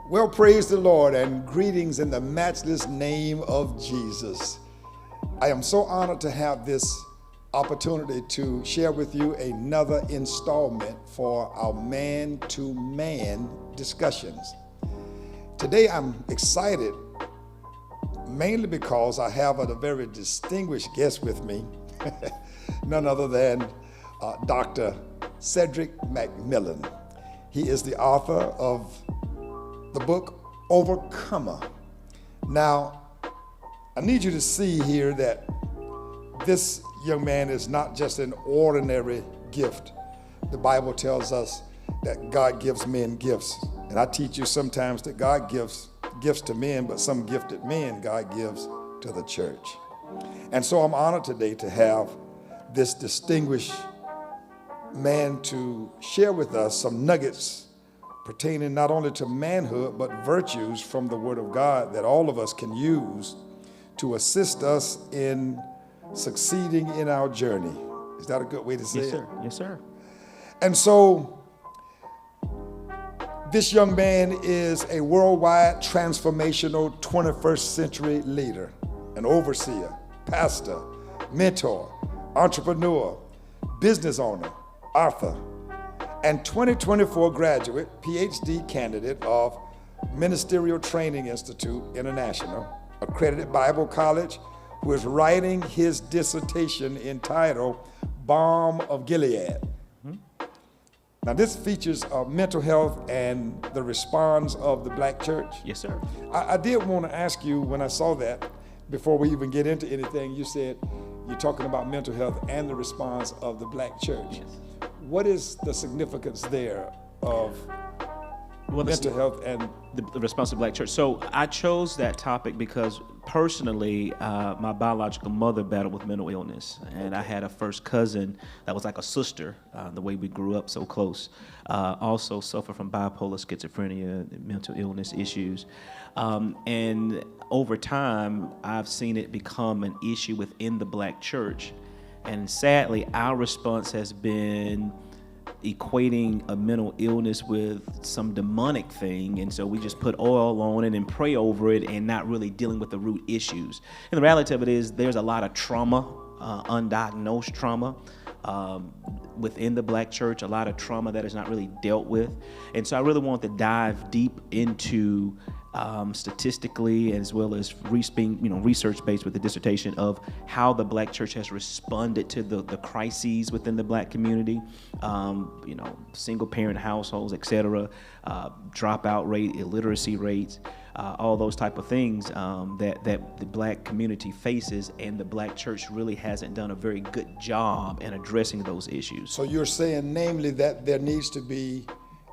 Well, praise the Lord and greetings in the matchless name of Jesus. I am so honored to have this opportunity to share with you another installment for our man-to-man discussions. Today I'm excited mainly because I have a very distinguished guest with me, none other than Dr. Ced McMillan. He is the author of the book Overcomer. Now, I need you to see here that this young man is not just an ordinary gift. The Bible tells us that God gives men gifts. And I teach you sometimes that God gives gifts to men, but some gifted men God gives to the church. And so I'm honored today to have this distinguished man to share with us some nuggets pertaining not only to manhood, but virtues from the Word of God that all of us can use to assist us in succeeding in our journey. Is that a good way to say it? Yes, sir. Yes, sir. And so, this young man is a worldwide transformational 21st century leader, an overseer, pastor, mentor, entrepreneur, business owner, author, and 2024 graduate, PhD candidate of Ministerial Training Institute International, accredited Bible College, who is writing his dissertation entitled Balm of Gilead. Now this features mental health and the response of the black church. Yes, sir. I did want to ask you, when I saw that, before we even get into anything, you said you're talking about mental health and the response of the black church. Yes. What is the significance there of mental health and the response of the black church? So I chose that topic because personally, my biological mother battled with mental illness, and I had a first cousin that was like a sister, the way we grew up so close, also suffered from bipolar, schizophrenia, mental illness issues. And over time, I've seen it become an issue within the black church. And sadly, our response has been equating a mental illness with some demonic thing, and so we just put oil on it and pray over it and not really dealing with the root issues. And the reality of it is there's a lot of trauma, undiagnosed trauma within the black church, a lot of trauma that is not really dealt with. And so I really want to dive deep into statistically, as well as research-based with the dissertation of how the black church has responded to the crises within the black community, single-parent households, etc., dropout rate, illiteracy rates, all those type of things that the black community faces, and the black church really hasn't done a very good job in addressing those issues. So you're saying, namely, that there needs to be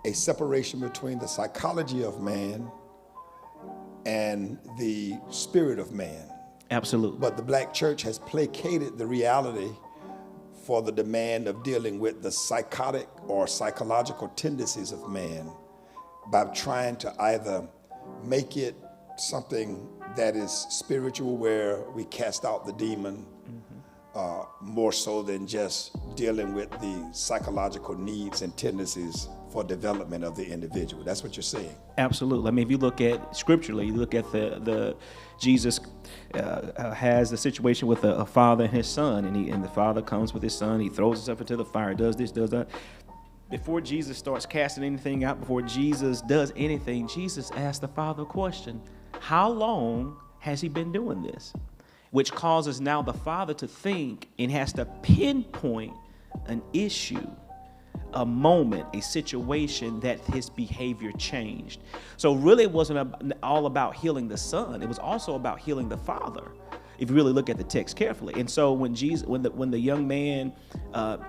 a separation between the psychology of man and the spirit of man. Absolutely. But the black church has placated the reality for the demand of dealing with the psychotic or psychological tendencies of man by trying to either make it something that is spiritual, where we cast out the demon, more so than just dealing with the psychological needs and tendencies for development of the individual. That's what you're saying. Absolutely. I mean, if you look at scripturally, you look at the Jesus has a situation with a father and his son, and the father comes with his son. He throws himself into the fire, does this, does that. Before Jesus starts casting anything out, before Jesus does anything, Jesus asks the father a question: how long has he been doing this? Which causes now the father to think and has to pinpoint an issue, a moment, a situation that his behavior changed. So really it wasn't all about healing the son. It was also about healing the father, if you really look at the text carefully. And so when the young man,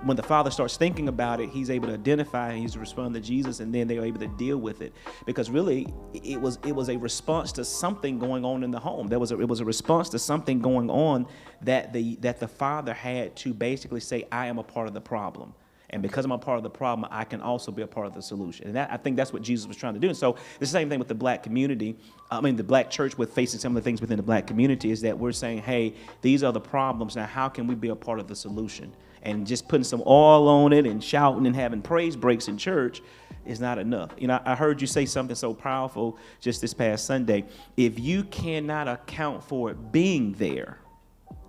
when the father starts thinking about it, he's able to identify and he's respond to Jesus, and then they're able to deal with it. Because really it was a response to something going on in the home. It was a response to something going on that the father had to basically say, I am a part of the problem. And because I'm a part of the problem, I can also be a part of the solution. And I think that's what Jesus was trying to do. And so it's the same thing with the black community. The black church, with facing some of the things within the black community, is that we're saying, hey, these are the problems. Now, how can we be a part of the solution? And just putting some oil on it and shouting and having praise breaks in church is not enough. You know, I heard you say something so powerful just this past Sunday. If you cannot account for it being there,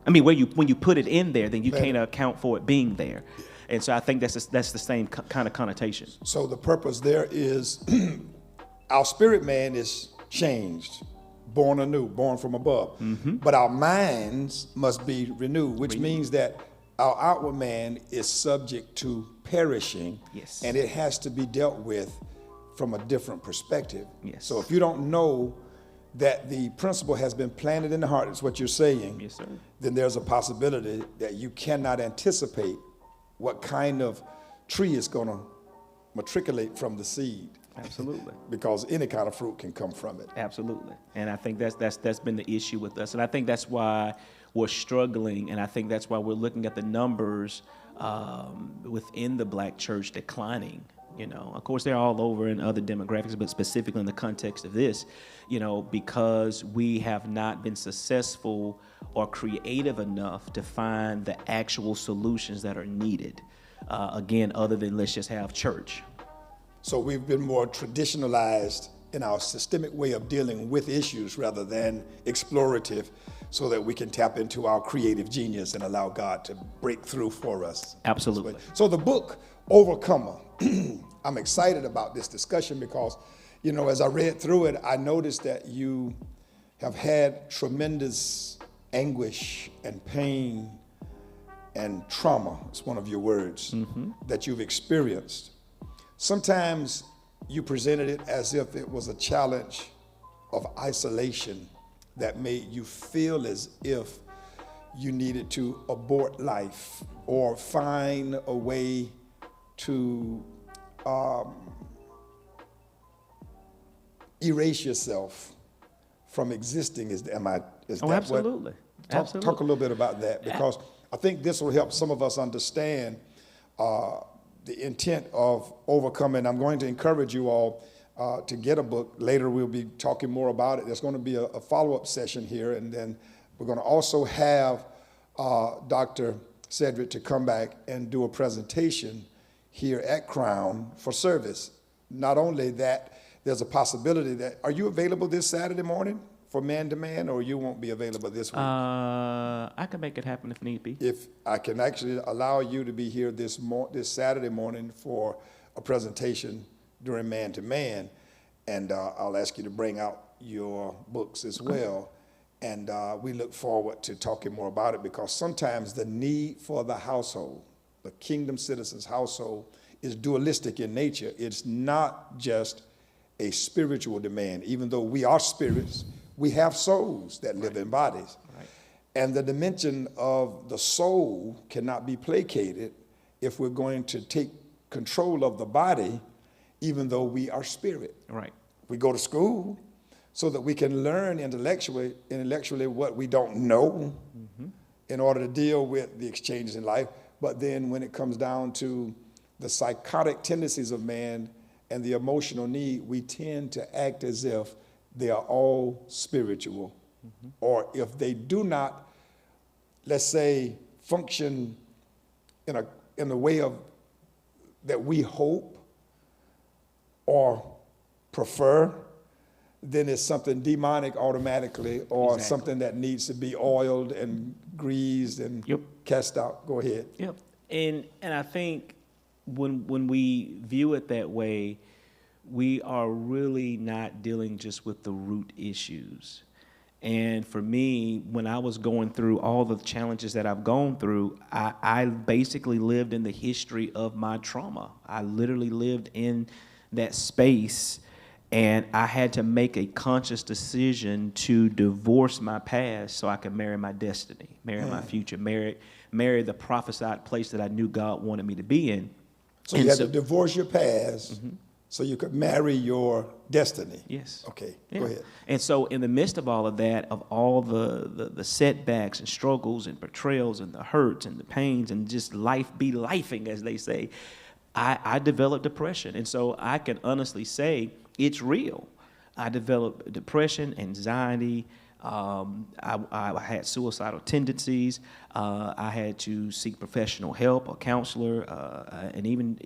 I mean, when you put it in there, then you can't account for it being there. And so I think that's the same kind of connotation. So the purpose there is our spirit man is changed, born anew, born from above. But our minds must be renewed, which means that our outward man is subject to perishing, Yes. and it has to be dealt with from a different perspective. Yes. So if you don't know that the principle has been planted in the heart, is what you're saying, Yes, sir. then there's a possibility that you cannot anticipate what kind of tree is going to matriculate from the seed. Absolutely. Because any kind of fruit can come from it. Absolutely. And I think that's been the issue with us. And I think that's why we're struggling, and I think that's why we're looking at the numbers within the black church declining. You know, of course, they're all over in other demographics, but specifically in the context of this, you know, because we have not been successful or creative enough to find the actual solutions that are needed. Again, other than let's just have church. So we've been more traditionalized in our systemic way of dealing with issues rather than explorative, so that we can tap into our creative genius and allow God to break through for us. Absolutely. So the book, Overcomer, I'm excited about this discussion because, you know, as I read through it, I noticed that you have had tremendous anguish and pain and trauma, it's one of your words, that you've experienced. Sometimes you presented it as if it was a challenge of isolation that made you feel as if you needed to abort life or find a way to erase yourself from existing. Is that Absolutely. What? Absolutely. Talk a little bit about that, because I think this will help some of us understand the intent of overcoming. I'm going to encourage you all to get a book. Later we'll be talking more about it. There's going to be a follow-up session here, and then we're going to also have Dr. Cedric to come back and do a presentation here at Crown for service. Not only that, there's a possibility that, are you available this Saturday morning for man-to-man, or you won't be available this week? I can make it happen if need be. If I can actually allow you to be here this Saturday morning for a presentation during man-to-man, and I'll ask you to bring out your books as well. And we look forward to talking more about it, because sometimes the need for the household, the kingdom citizens' household, is dualistic in nature. It's not just a spiritual demand. Even though we are spirits, we have souls that live in bodies. Right. And the dimension of the soul cannot be placated if we're going to take control of the body, even though we are spirit. Right. We go to school so that we can learn intellectually what we don't know in order to deal with the exchanges in life. But then when it comes down to the psychotic tendencies of man and the emotional need, we tend to act as if they are all spiritual. Or if they do not, let's say, function in a way of that we hope or prefer, then it's something demonic automatically, or something that needs to be oiled and greased and cast out. Go ahead. Yep. And I think when we view it that way, we are really not dealing just with the root issues. And for me, when I was going through all the challenges that I've gone through, I basically lived in the history of my trauma. I literally lived in that space, and I had to make a conscious decision to divorce my past so I could marry my destiny, marry my future, marry the prophesied place that I knew God wanted me to be in. So you had to divorce your past so you could marry your destiny. Yes. Okay, Yeah. go ahead. And so in the midst of all of that, of all the setbacks and struggles and betrayals and the hurts and the pains and just life be lifing, as they say, I developed depression. And so I can honestly say it's real. I developed depression, anxiety, I had suicidal tendencies. I had to seek professional help, a counselor, and even,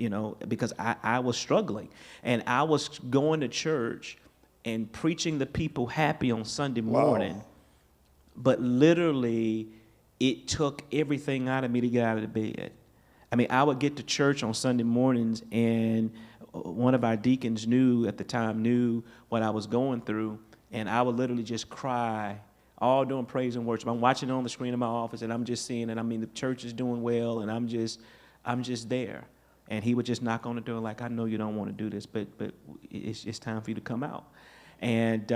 because I was struggling. And I was going to church and preaching the people happy on Sunday morning. Wow. But literally, it took everything out of me to get out of the bed. I mean, I would get to church on Sunday mornings, and one of our deacons knew what I was going through, and I would literally just cry all doing praise and worship. I'm watching it on the screen in my office, and I'm just seeing it. I mean, the church is doing well, and I'm just there. And he would just knock on the door like, I know you don't want to do this, but it's time for you to come out. And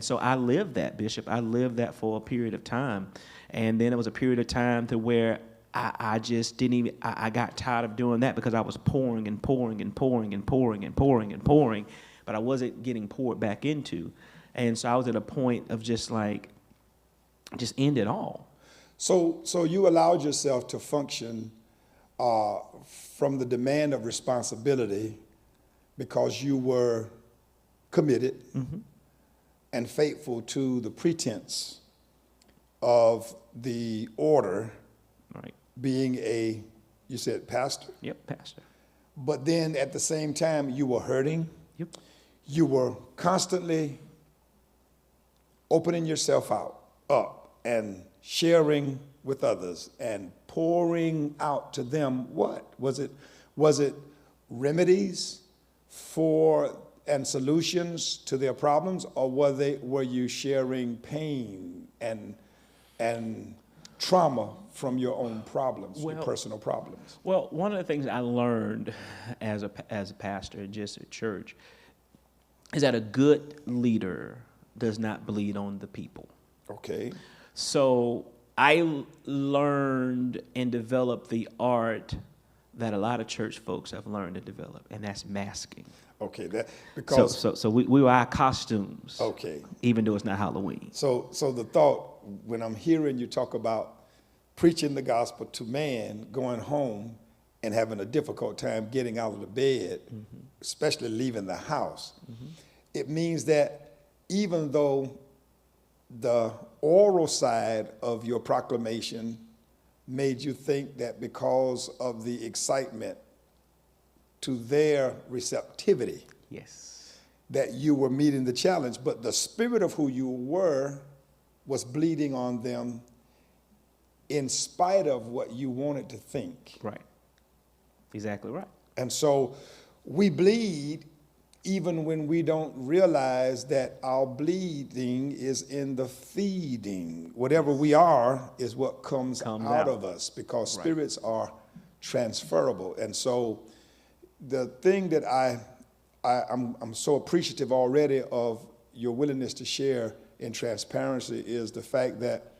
so I lived that, Bishop. I lived that for a period of time. And then it was a period of time to where I just didn't even, I got tired of doing that because I was pouring and pouring and pouring and pouring and pouring and pouring, but I wasn't getting poured back into. And so I was at a point of just end it all. So you allowed yourself to function from the demand of responsibility because you were committed and faithful to the pretense of the order, Right. being you said pastor? Yep, pastor. But then at the same time, you were hurting. Yep. You were constantly opening yourself up and sharing with others and pouring out to them what? Was it remedies and solutions to their problems, or were you sharing pain and trauma from your own problems, your personal problems? Well, one of the things I learned as a pastor, just at church, is that a good leader does not bleed on the people. Okay. So I learned and developed the art that a lot of church folks have learned to develop, and that's masking. Okay, So we wear our costumes. Okay. Even though it's not Halloween. So the thought, when I'm hearing you talk about preaching the gospel to man, going home and having a difficult time getting out of the bed, especially leaving the house, it means that even though the oral side of your proclamation made you think that because of the excitement to their receptivity, Yes. that you were meeting the challenge, but the spirit of who you were was bleeding on them in spite of what you wanted to think. Right. Exactly right. And so we bleed even when we don't realize that our bleeding is in the feeding. Whatever we are is what comes out of us, because spirits are transferable. And so the thing that I'm so appreciative already of your willingness to share in transparency is the fact that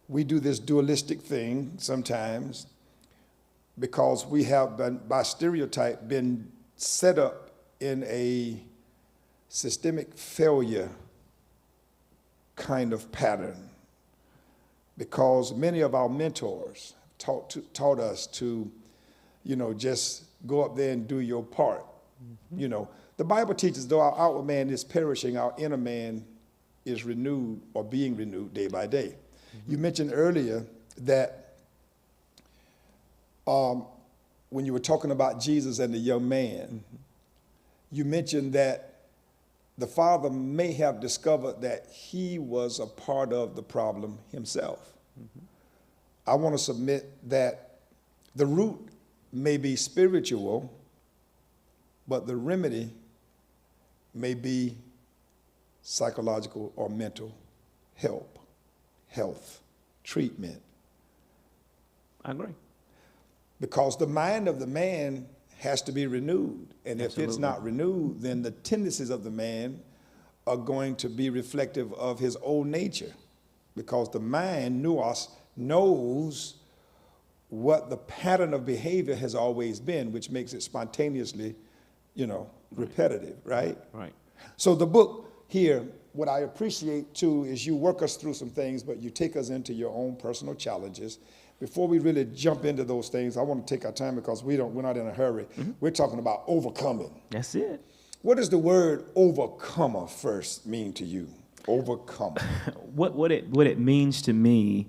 we do this dualistic thing sometimes because we have been, by stereotype, been set up in a systemic failure kind of pattern, because many of our mentors taught us to, just go up there and do your part. The Bible teaches, though our outward man is perishing, our inner man is renewed or being renewed day by day. You mentioned earlier that when you were talking about Jesus and the young man, you mentioned that the father may have discovered that he was a part of the problem himself. I want to submit that the root may be spiritual, but the remedy may be psychological or mental help, health, treatment. I agree. Because the mind of the man has to be renewed. And if it's not renewed, then the tendencies of the man are going to be reflective of his old nature. Because the mind, nous, knows what the pattern of behavior has always been, which makes it spontaneously, repetitive, right? Right. So the book here, what I appreciate too, is you work us through some things, but you take us into your own personal challenges. Before we really jump into those things, I want to take our time because we're not in a hurry. We're talking about overcoming. That's it. What does the word overcomer first mean to you? Overcome. What it means to me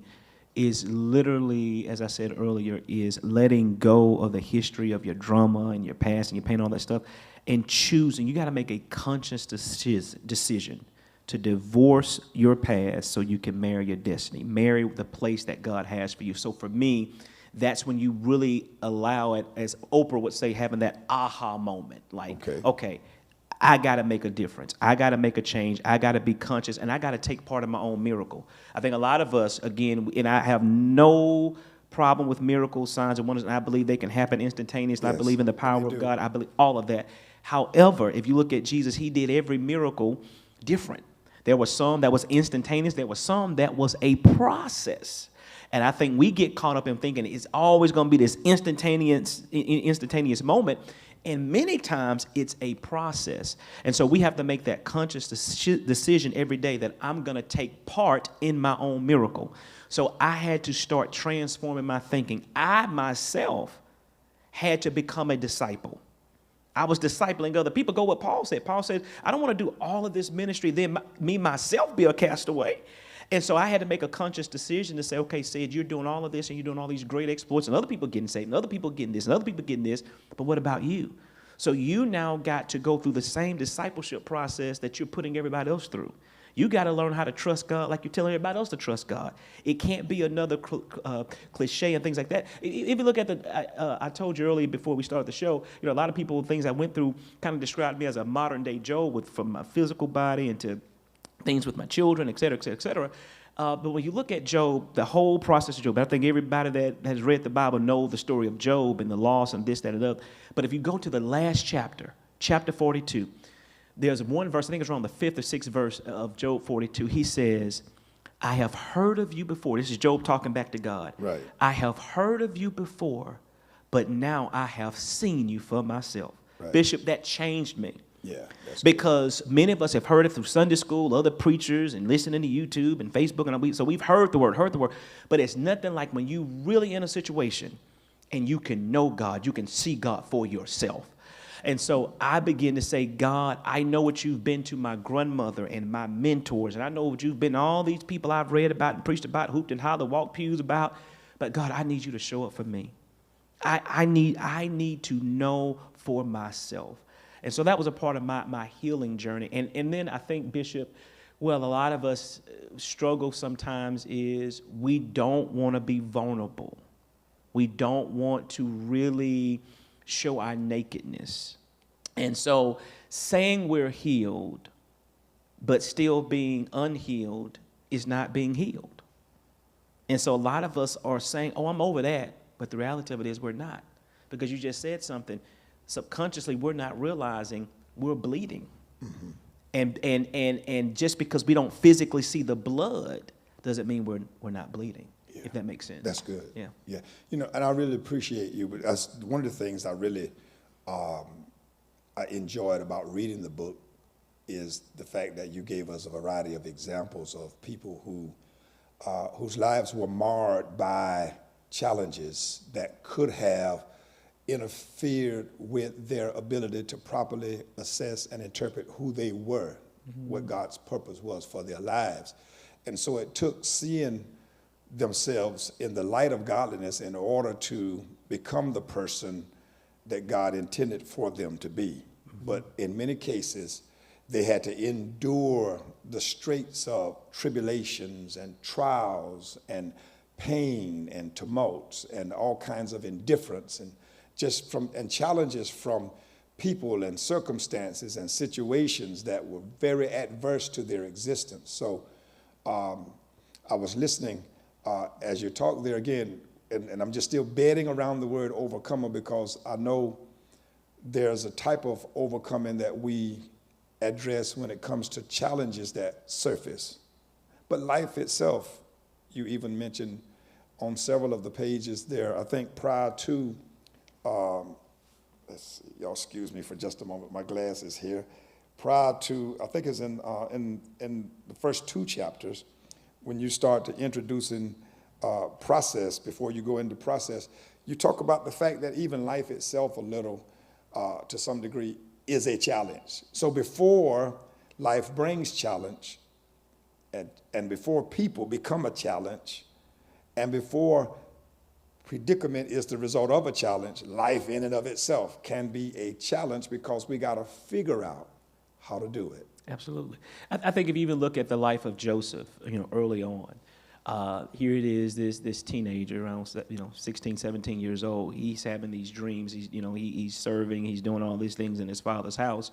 is literally, as I said earlier, is letting go of the history of your drama and your past and your pain, all that stuff, and choosing. You got to make a conscious decision to divorce your past so you can marry your destiny, marry the place that God has for you. So for me, that's when you really allow it, as Oprah would say, having that aha moment. Like, okay, I got to make a difference. I got to make a change. I got to be conscious, and I got to take part in my own miracle. I think a lot of us, again, and I have no problem with miracles, signs, and wonders, and I believe they can happen instantaneously. Yes, I believe in the power of God. I believe all of that. However, if you look at Jesus, he did every miracle different. There was some that was instantaneous. There was some that was a process. And I think we get caught up in thinking it's always going to be this instantaneous moment. And many times it's a process. And so we have to make that conscious decision every day that I'm going to take part in my own miracle. So I had to start transforming my thinking. I myself had to become a disciple. I was discipling other people. Go what Paul said. Paul said, I don't want to do all of this ministry, then me myself be a castaway. And so I had to make a conscious decision to say, okay, Ced, you're doing all of this and you're doing all these great exploits and other people getting saved and other people getting this and other people getting this. But what about you? So you now got to go through the same discipleship process that you're putting everybody else through. You got to learn how to trust God like you're telling everybody else to trust God. It can't be another cliche and things like that. If you look at I told you earlier before we started the show, you know, a lot of people, things I went through kind of described me as a modern day Job from my physical body into things with my children, et cetera, et cetera, et cetera. But when you look at Job, the whole process of Job, I think everybody that has read the Bible knows the story of Job and the loss and this, that, and the other. But if you go to the last chapter, chapter 42, there's one verse, I think it's around the 5th or 6th verse of Job 42. He says, I have heard of you before. This is Job talking back to God. Right. I have heard of you before, but now I have seen you for myself. Right. Bishop, that changed me. Yeah, that's because good. Many of us have heard it through Sunday school, other preachers, and listening to YouTube and Facebook, and so we've heard the word. But it's nothing like when you really in a situation and you can know God, you can see God for yourself. And so I begin to say, God, I know what you've been to my grandmother and my mentors, and I know what you've been to all these people I've read about and preached about, hooped and hollered, walked pews about. But God, I need you to show up for me. I need to know for myself. And so that was a part of my healing journey. And then I think, Bishop, well, a lot of us struggle sometimes is we don't want to be vulnerable. We don't want to really show our nakedness. And so saying we're healed, but still being unhealed is not being healed. And so a lot of us are saying, oh, I'm over that. But the reality of it is we're not. Because you just said something. Subconsciously, we're not realizing we're bleeding. Mm-hmm. And just because we don't physically see the blood doesn't mean we're not bleeding, if that makes sense. That's good. Yeah. Yeah. You know, and I really appreciate you. But that's one of the things I really I enjoyed about reading the book is the fact that you gave us a variety of examples of people whose lives were marred by challenges that could have interfered with their ability to properly assess and interpret who they were, what God's purpose was for their lives. And so it took seeing themselves in the light of godliness in order to become the person that God intended for them to be. But in many cases, they had to endure the straits of tribulations and trials and pain and tumults and all kinds of indifference and challenges from people and circumstances and situations that were very adverse to their existence. So I was listening as you talk there again, and I'm just still bedding around the word overcomer because I know there's a type of overcoming that we address when it comes to challenges that surface. But life itself, you even mentioned on several of the pages there, I think prior to let's see, y'all excuse me for just a moment. My glasses here. Prior to, I think it's in the first 2 chapters, when you start to introducing process, before you go into process, you talk about the fact that even life itself a little, to some degree, is a challenge. So before life brings challenge, and before people become a challenge, and before predicament is the result of a challenge, life in and of itself can be a challenge because we got to figure out how to do it. Absolutely. I think if you even look at the life of Joseph, early on, here it is, this teenager around, 16, 17 years old. He's having these dreams. He's serving. He's doing all these things in his father's house.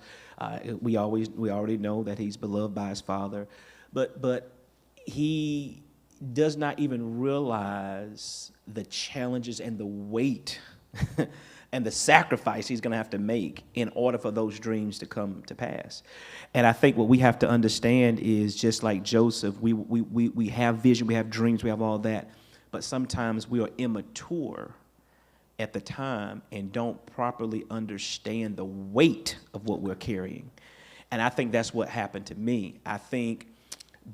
We already know that he's beloved by his father, but he does not even realize the challenges and the weight and the sacrifice he's going to have to make in order for those dreams to come to pass. And I think what we have to understand is, just like Joseph, we have vision, we have dreams, we have all that, but sometimes we are immature at the time and don't properly understand the weight of what we're carrying. And I think that's what happened to me. I think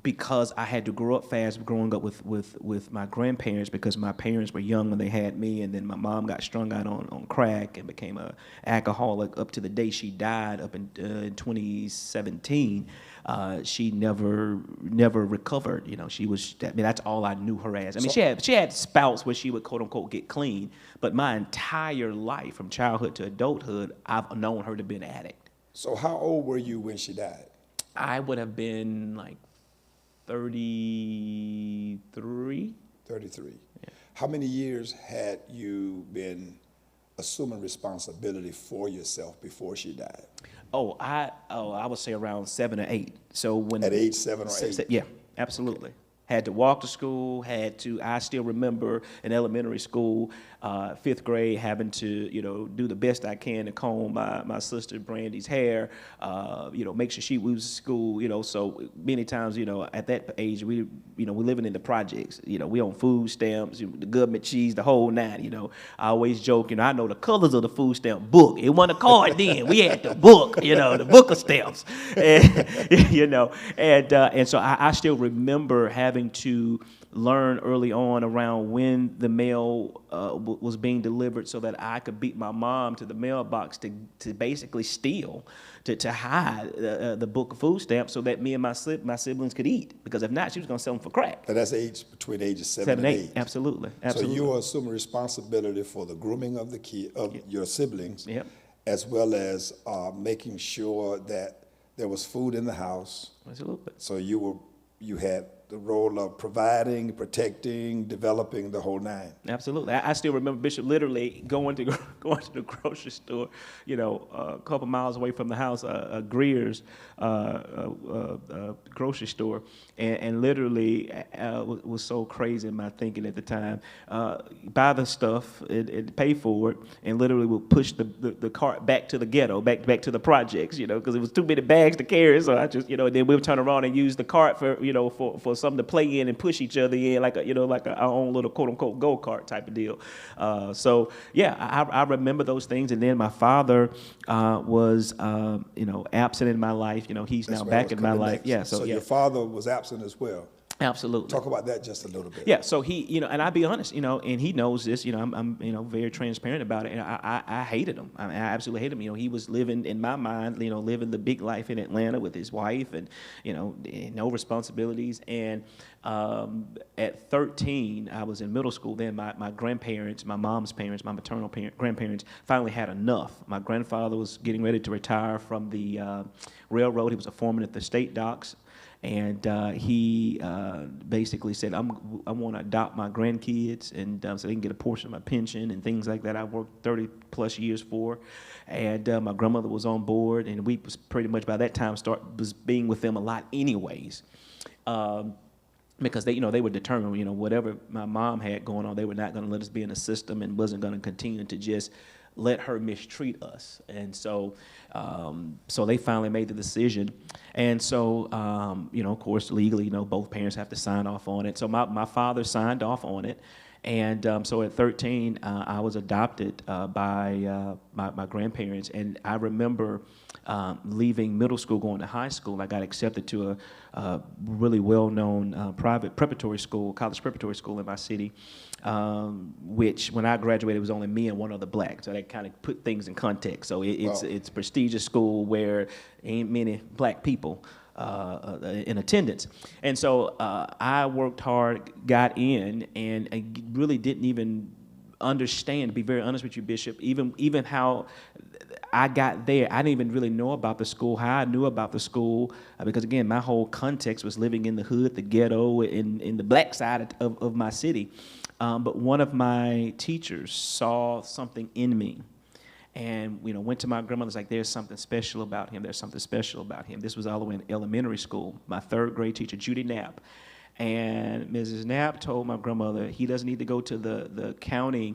because I had to grow up fast, growing up with my grandparents, because my parents were young when they had me, and then my mom got strung out on crack and became an alcoholic up to the day she died up in 2017. She never recovered. She was. That's all I knew her as. She had spouts where she would quote unquote get clean, but my entire life, from childhood to adulthood, I've known her to be an addict. So how old were you when she died? I would have been like 33. 33. Yeah. How many years had you been assuming responsibility for yourself before she died? I would say around 7 or 8. So when at age 7 or 8? Yeah, absolutely. Had to walk to school, I still remember in elementary school, 5th grade, having to, do the best I can to comb my sister Brandy's hair, make sure she was to school, so many times, at that age, we living in the projects, we on food stamps, the government cheese, the whole 9, I always joke, I know the colors of the food stamp book. It wasn't a card then. We had the book, the book of stamps, and, and so I still remember having to learn early on around when the mail was being delivered, so that I could beat my mom to the mailbox to basically steal, to hide the book of food stamps, so that me and my siblings could eat. Because if not, she was going to sell them for crack. And that's between ages 7 and 8. Absolutely. So you are assuming responsibility for the grooming of your siblings, yep, as well as making sure that there was food in the house. Absolutely. So you had the role of providing, protecting, developing, the whole 9. Absolutely. I still remember Bishop literally going to the grocery store, a couple miles away from the house, Greer's grocery store, and literally was so crazy in my thinking at the time. Buy the stuff and pay for it, and literally would push the cart back to the ghetto, back to the projects, because it was too many bags to carry. So I just, then we would turn around and use the cart for something to play in and push each other in, like our own little quote unquote go-kart type of deal. So yeah, I remember those things. And then my father was absent in my life. He's now back in my life. Yeah. So your father was absent as well. Absolutely. Talk about that just a little bit. Yeah. So he, and I'll be honest, and he knows this. I'm very transparent about it. And I hated him. I absolutely hated him. He was living in my mind, living the big life in Atlanta with his wife, and no responsibilities. And at 13, I was in middle school. Then my grandparents, my mom's parents, my maternal grandparents finally had enough. My grandfather was getting ready to retire from the railroad. He was a foreman at the state docks. And he basically said, I want to adopt my grandkids, and so they can get a portion of my pension and things like that. I worked 30 plus years for, and my grandmother was on board, and we was pretty much by that time was being with them a lot anyways. Because they were determined, whatever my mom had going on, they were not going to let us be in the system, and wasn't going to continue to just let her mistreat us. And so they finally made the decision. And so, of course, legally, both parents have to sign off on it. So my father signed off on it. And so at 13, I was adopted by my grandparents. And I remember leaving middle school, going to high school. I got accepted to a really well-known private preparatory school, college preparatory school in my city, which when I graduated, it was only me and one other black. So that kind of put things in context. So it's a prestigious school where ain't many black people. in attendance. And so I worked hard, got in, and I really didn't even understand, to be very honest with you, Bishop, even how I got there. I didn't even really know about the school, how I knew about the school, because again, my whole context was living in the hood, the ghetto, in the black side of my city. But one of my teachers saw something in me, and went to my grandmother's like, there's something special about him. There's something special about him. This was all the way in elementary school. My third grade teacher, Judy Knapp. And Mrs. Knapp told my grandmother he doesn't need to go to the county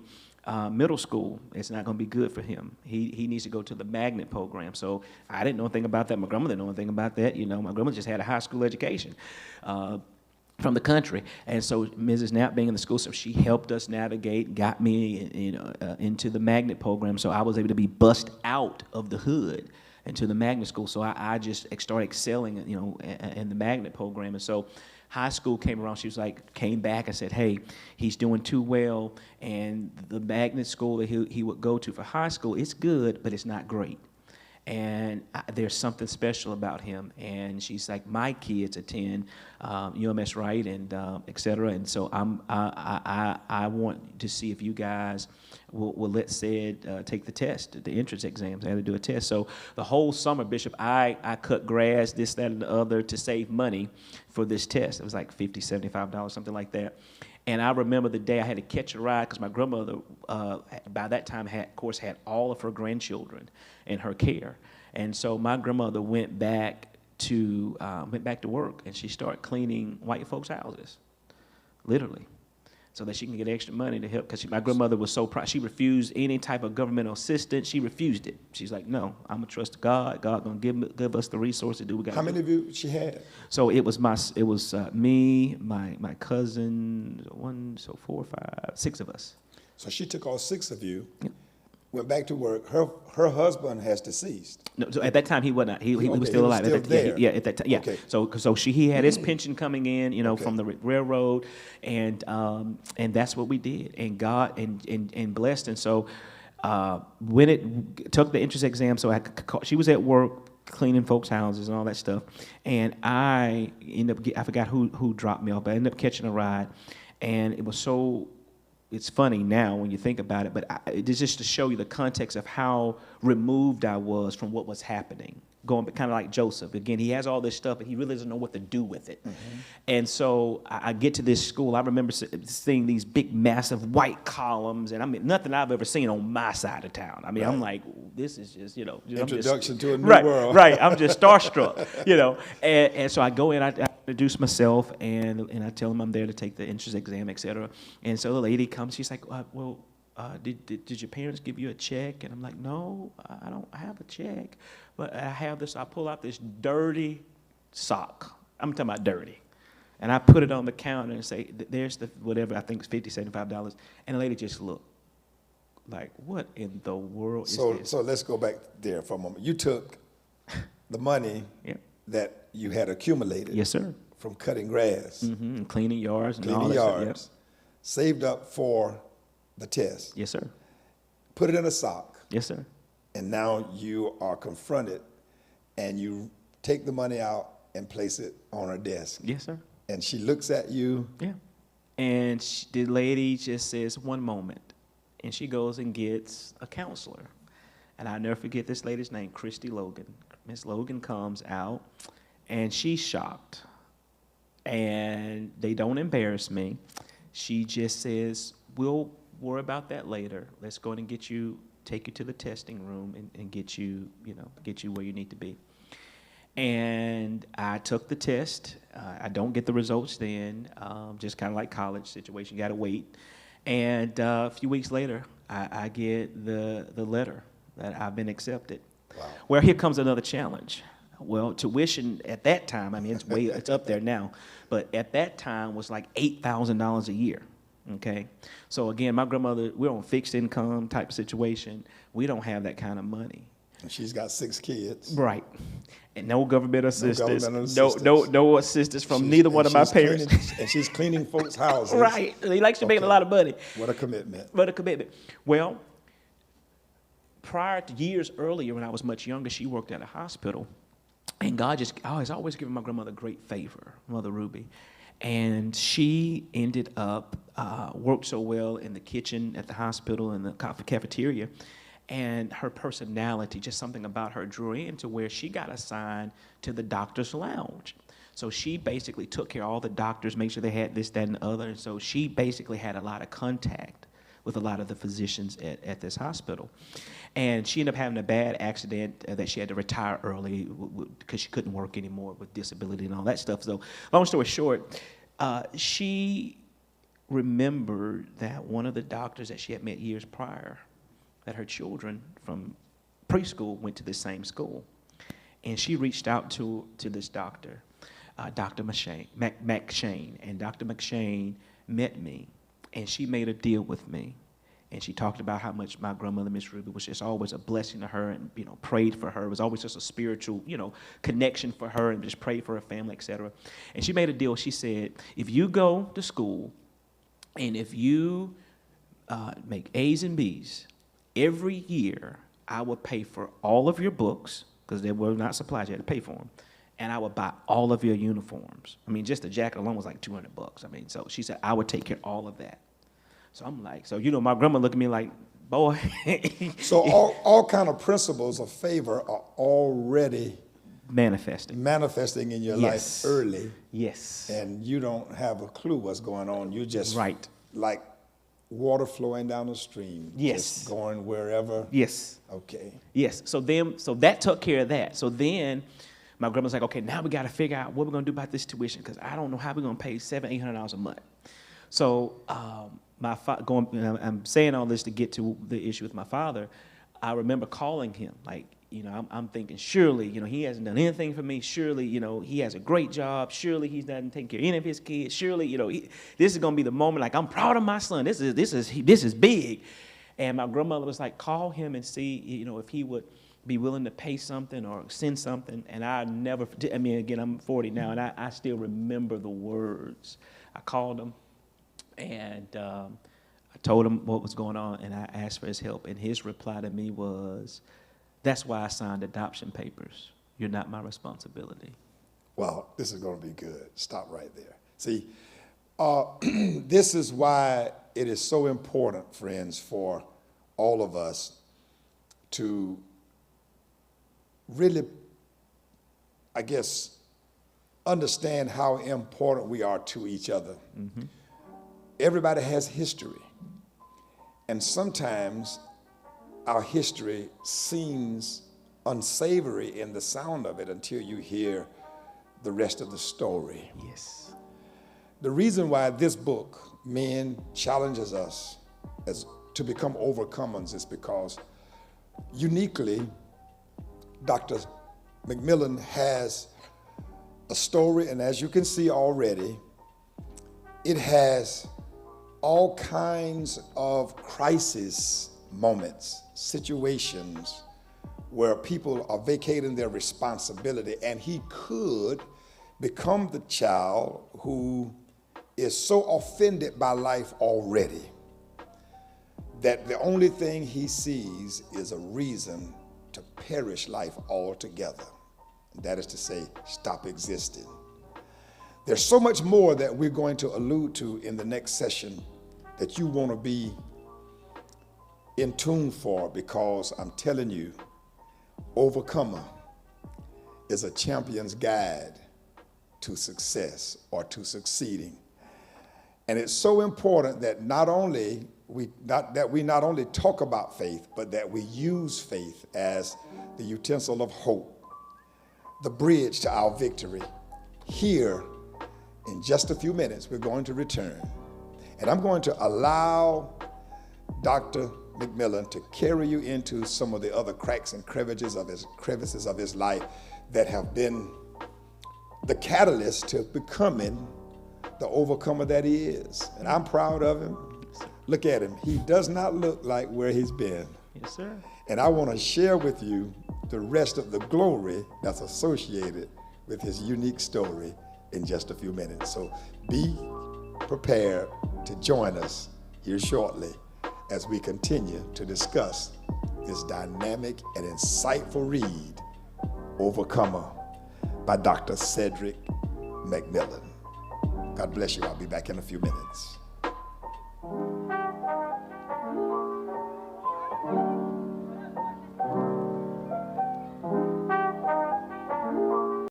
middle school. It's not going to be good for him. He needs to go to the magnet program. So I didn't know anything about that. My grandmother didn't know anything about that. My grandmother just had a high school education from the country. And so Mrs. Knapp, being in the school, so she helped us navigate, got me into the magnet program. So I was able to be bussed out of the hood into the magnet school. So I just started excelling, in the magnet program. And so high school came around, came back and said, hey, he's doing too well, and the magnet school that he would go to for high school, it's good, but it's not great. And there's something special about him. And she's like, my kids attend UMS Wright and et cetera. And so I want to see if you guys will let Ced take the test, the entrance exams. I had to do a test. So the whole summer, Bishop, I cut grass, this, that, and the other to save money for this test. It was like $50, $75, something like that. And I remember the day I had to catch a ride because my grandmother, by that time, had all of her grandchildren in her care. And so my grandmother went back to work, and she started cleaning white folks' houses, literally, so that she can get extra money to help. Because my grandmother was so proud. She refused any type of governmental assistance. She refused it. She's like, no, I'm going to trust God. God going to give us the resources to do what we got to do. How many of you she had? So it was me, my cousin, 4, 5, 6 of us. So she took all 6 of you, Yep. went back to work. Her husband has deceased. No, so at that time he was not. He was Okay, still alive. still there. Yeah, at that time. Yeah. Okay. So he had his pension coming in, Okay. from the railroad, and that's what we did. And God and blessed. And so when it took the entrance exam, so she was at work cleaning folks' houses and all that stuff, and I forgot who dropped me off, but I ended up catching a ride, and it was so. It's funny now when you think about it, but it's just to show you the context of how removed I was from what was happening. Going kind of like Joseph. Again, he has all this stuff, but he really doesn't know what to do with it. Mm-hmm. And so I get to this school. I remember seeing these big, massive white columns, and I mean, nothing I've ever seen on my side of town. I mean, right. I'm like, this is just, Introduction to a new world. Right, I'm just starstruck, And so I go in, I introduce myself, and I tell them I'm there to take the entrance exam, et cetera. And so the lady comes, she's like, did your parents give you a check? And I'm like, no, I don't have a check. But I have this, I pull out this dirty sock. I'm talking about dirty. And I put it on the counter and say, there's the whatever, I think it's $50, $75. And the lady just looked like, what in the world is this? So let's go back there for a moment. You took the money that you had accumulated. Yes, sir. From cutting grass. Mm-hmm. And cleaning yards and all that stuff. Yep. Saved up for the test. Yes, sir. Put it in a sock. Yes, sir. And now you are confronted, and you take the money out and place it on her desk. Yes, sir. And she looks at you. Yeah. And the lady just says, one moment. And she goes and gets a counselor. And I'll never forget this lady's name, Christy Logan. Miss Logan comes out, and she's shocked. And they don't embarrass me. She just says, we'll worry about that later. Let's go and take you to the testing room and get you where you need to be. And I took the test. I don't get the results then, just kind of like college situation, you got to wait. And a few weeks later, I get the letter that I've been accepted. Wow. Well, here comes another challenge. Well, tuition at that time, I mean, it's up there now, but at that time was like $8,000 a year. Okay, so again, my grandmother, we're on fixed income type of situation. We don't have that kind of money. And she's got 6 kids. Right, and no government assistance. No assistance from neither one of my parents. And she's cleaning folks' houses. Right, she's making a lot of money. What a commitment. Well, prior to years earlier, when I was much younger, she worked at a hospital, And God just always given my grandmother great favor, Mother Ruby. And she ended up worked so well in the kitchen at the hospital and the cafeteria. And her personality, just something about her drew in to where she got assigned to the doctor's lounge. So she basically took care of all the doctors, made sure they had this, that, and the other. And so she basically had a lot of contact with a lot of the physicians at this hospital. And she ended up having a bad accident that she had to retire early because she couldn't work anymore with disability and all that stuff. So long story short, she remembered that one of the doctors that she had met years prior, that her children from preschool went to the same school. And she reached out to this doctor, Dr. McShane. And Dr. McShane met me, and she made a deal with me. And she talked about how much my grandmother, Miss Ruby, was just always a blessing to her, and prayed for her. It was always just a spiritual, connection for her, and just prayed for her family, etc. And she made a deal. She said, if you go to school, and if you make A's and B's, every year I will pay for all of your books, because they were not supplied, you had to pay for them, and I would buy all of your uniforms. I mean, just the jacket alone was like $200. I mean, so she said I would take care of all of that. So I'm like, my grandma looked at me like, boy. So all kind of principles of favor are already manifesting in your life early. Yes. And you don't have a clue what's going on. You just right, like water flowing down the stream. Yes. Just going wherever. Yes. Okay. Yes. So that took care of that. So then my grandma's like, okay, now we got to figure out what we're going to do about this tuition, because I don't know how we're going to pay $700-800 a month. So I'm saying all this to get to the issue with my father. I remember calling him, like, I'm thinking, surely, he hasn't done anything for me. Surely, he has a great job. Surely he's not taking care of any of his kids. Surely, this is going to be the moment, like, I'm proud of my son. This is big. And my grandmother was like, call him and see, if he would be willing to pay something or send something. And again, I'm 40 now, and I still remember the words. I called him, and I told him what was going on, and I asked for his help. And his reply to me was, that's why I signed adoption papers. You're not my responsibility. Wow, this is going to be good. Stop right there. See, this is why it is so important, friends, for all of us to really, I guess, understand how important we are to each other. Mm-hmm. Everybody has history, and sometimes our history seems unsavory in the sound of it until you hear the rest of the story. Yes. The reason why this book, Men, challenges us to become overcomers is because uniquely, Dr. McMillan has a story, and as you can see already, it has all kinds of crisis moments, situations where people are vacating their responsibility, and he could become the child who is so offended by life already that the only thing he sees is a reason to perish life altogether. That is to say, stop existing. There's so much more that we're going to allude to in the next session that you want to be in tune for, because I'm telling you, Overcomer is a champion's guide to success or to succeeding. And it's so important that we not only talk about faith, but that we use faith as the utensil of hope, the bridge to our victory. Here, in just a few minutes, we're going to return. And I'm going to allow Dr. McMillan to carry you into some of the other cracks and crevices of his life that have been the catalyst to becoming the overcomer that he is. And I'm proud of him. Look at him. He does not look like where he's been. Yes, sir. And I want to share with you the rest of the glory that's associated with his unique story in just a few minutes. So be prepared to join us here shortly as we continue to discuss this dynamic and insightful read, Overcomer. by Dr. Ced McMillan. God bless you. I'll be back in a few minutes.